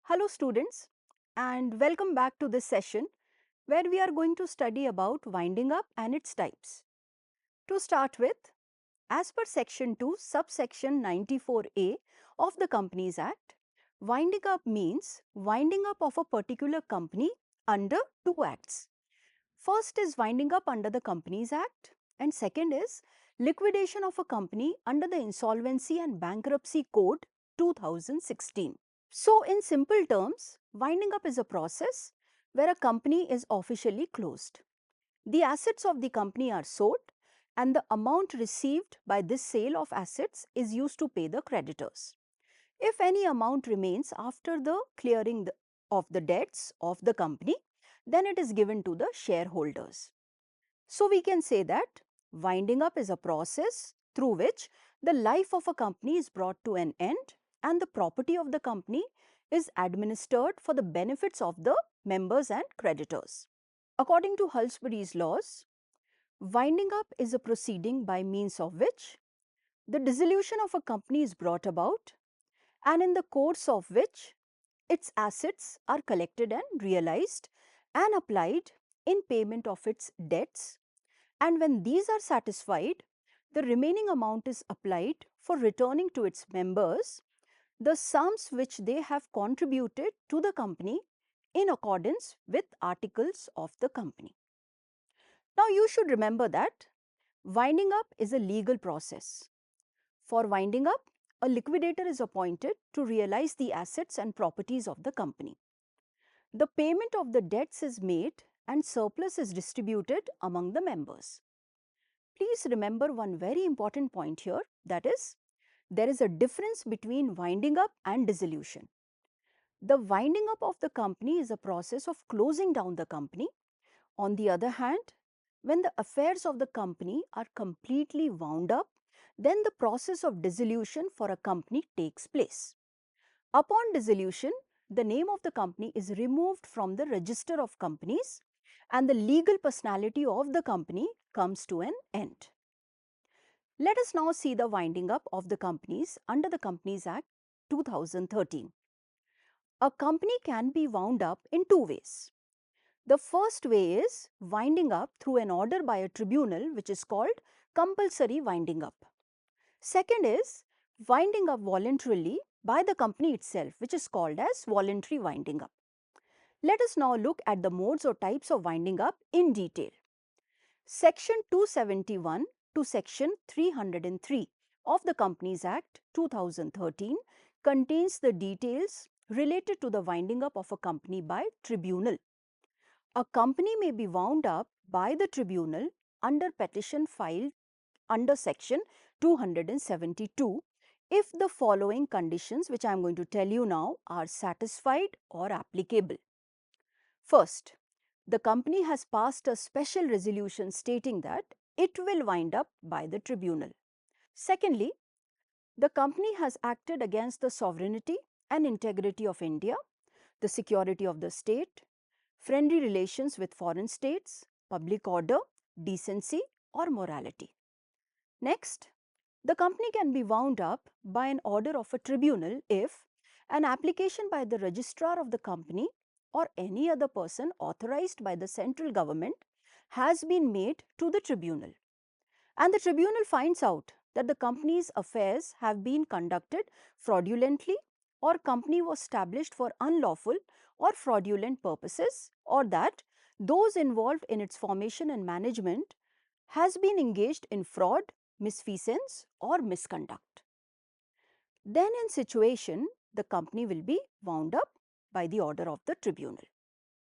Hello students, and welcome back to this session where we are going to study about winding up and its types. To start with, as per section 2 subsection 94A of the Companies Act, winding up means winding up of a particular company under two acts. First is winding up under the Companies Act and second is liquidation of a company under the Insolvency and Bankruptcy Code 2016. So, in simple terms, winding up is a process where a company is officially closed. The assets of the company are sold and the amount received by this sale of assets is used to pay the creditors. If any amount remains after the clearing of the debts of the company, then it is given to the shareholders. So, we can say that winding up is a process through which the life of a company is brought to an end and the property of the company is administered for the benefits of the members and creditors. According to Halsbury's laws, winding up is a proceeding by means of which the dissolution of a company is brought about and in the course of which its assets are collected and realized and applied in payment of its debts, and when these are satisfied, the remaining amount is applied for returning to its members the sums which they have contributed to the company in accordance with articles of the company. Now, you should remember that winding up is a legal process. For winding up, a liquidator is appointed to realize the assets and properties of the company. The payment of the debts is made and surplus is distributed among the members. Please remember one very important point here, that is, there is a difference between winding up and dissolution. The winding up of the company is a process of closing down the company. On the other hand, when the affairs of the company are completely wound up, then the process of dissolution for a company takes place. Upon dissolution, the name of the company is removed from the register of companies and the legal personality of the company comes to an end. Let us now see the winding up of the companies under the Companies Act 2013. A company can be wound up in two ways. The first way is winding up through an order by a tribunal which is called compulsory winding up. Second is winding up voluntarily by the company itself which is called as voluntary winding up. Let us now look at the modes or types of winding up in detail. Section 271 to Section 303 of the Companies Act 2013 contains the details related to the winding up of a company by tribunal. A company may be wound up by the tribunal under petition filed under Section 272 if the following conditions, which I am going to tell you now, are satisfied or applicable. First, the company has passed a special resolution stating that it will wind up by the tribunal. Secondly, the company has acted against the sovereignty and integrity of India, the security of the state, friendly relations with foreign states, public order, decency or morality. Next, the company can be wound up by an order of a tribunal if an application by the registrar of the company or any other person authorized by the central government has been made to the tribunal, and the tribunal finds out that the company's affairs have been conducted fraudulently or company was established for unlawful or fraudulent purposes, or that those involved in its formation and management has been engaged in fraud, misfeasance or misconduct. Then in situation, the company will be wound up by the order of the tribunal.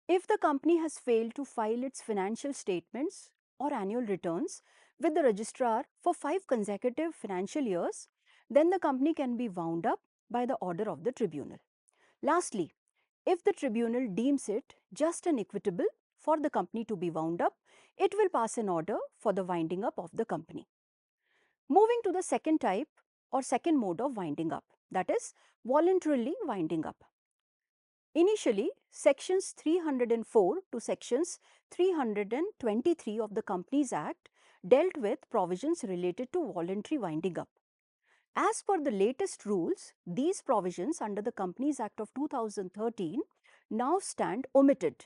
If the company has failed to file its financial statements or annual returns with the registrar for 5 consecutive financial years, then the company can be wound up by the order of the tribunal. Lastly, if the tribunal deems it just and equitable for the company to be wound up, it will pass an order for the winding up of the company. Moving to the second type or second mode of winding up, that is voluntarily winding up. Initially, sections 304 to sections 323 of the Companies Act dealt with provisions related to voluntary winding up. As per the latest rules, these provisions under the Companies Act of 2013 now stand omitted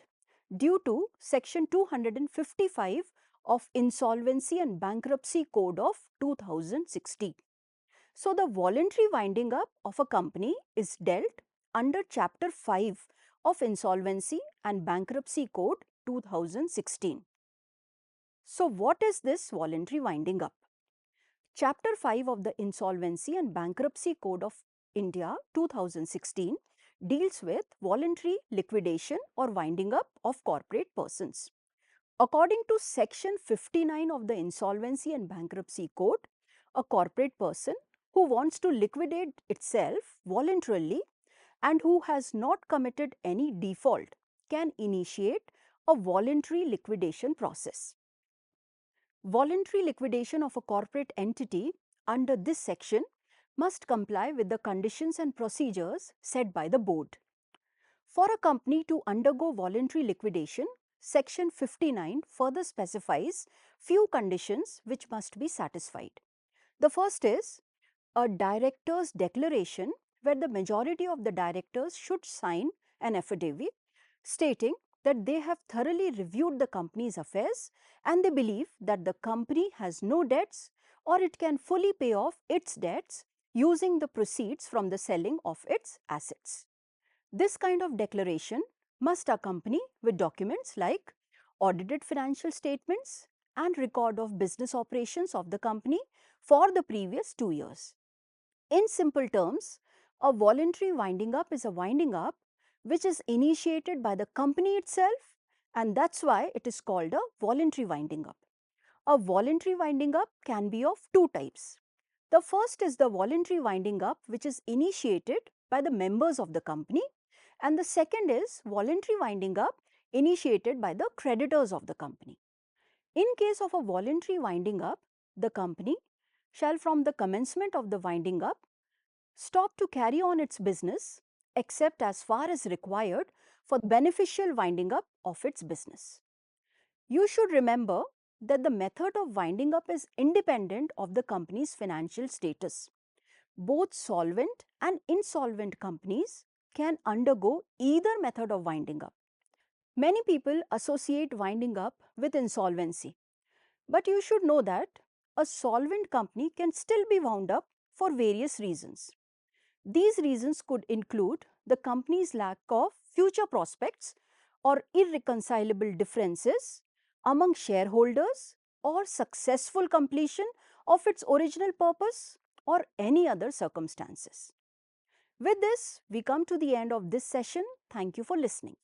due to Section 255 of Insolvency and Bankruptcy Code of 2016. So, the voluntary winding up of a company is dealt under Chapter 5 of Insolvency and Bankruptcy Code 2016. So, what is this voluntary winding up? Chapter 5 of the Insolvency and Bankruptcy Code of India 2016 deals with voluntary liquidation or winding up of corporate persons. According to Section 59 of the Insolvency and Bankruptcy Code, a corporate person who wants to liquidate itself voluntarily and who has not committed any default can initiate a voluntary liquidation process. Voluntary liquidation of a corporate entity under this section must comply with the conditions and procedures set by the board. For a company to undergo voluntary liquidation, Section 59 further specifies few conditions which must be satisfied. The first is a director's declaration where the majority of the directors should sign an affidavit stating that they have thoroughly reviewed the company's affairs and they believe that the company has no debts or it can fully pay off its debts using the proceeds from the selling of its assets. This kind of declaration must accompany with documents like audited financial statements and record of business operations of the company for the previous 2 years. In simple terms, a voluntary winding up is a winding up which is initiated by the company itself, and that's why it is called a voluntary winding up. A voluntary winding up can be of two types. The first is the voluntary winding up which is initiated by the members of the company, and the second is voluntary winding up initiated by the creditors of the company. In case of a voluntary winding up, the company shall from the commencement of the winding up stop to carry on its business except as far as required for the beneficial winding up of its business. You should remember that the method of winding up is independent of the company's financial status. Both solvent and insolvent companies can undergo either method of winding up. Many people associate winding up with insolvency, but you should know that a solvent company can still be wound up for various reasons. These reasons could include the company's lack of future prospects or irreconcilable differences among shareholders or successful completion of its original purpose or any other circumstances. With this, we come to the end of this session. Thank you for listening.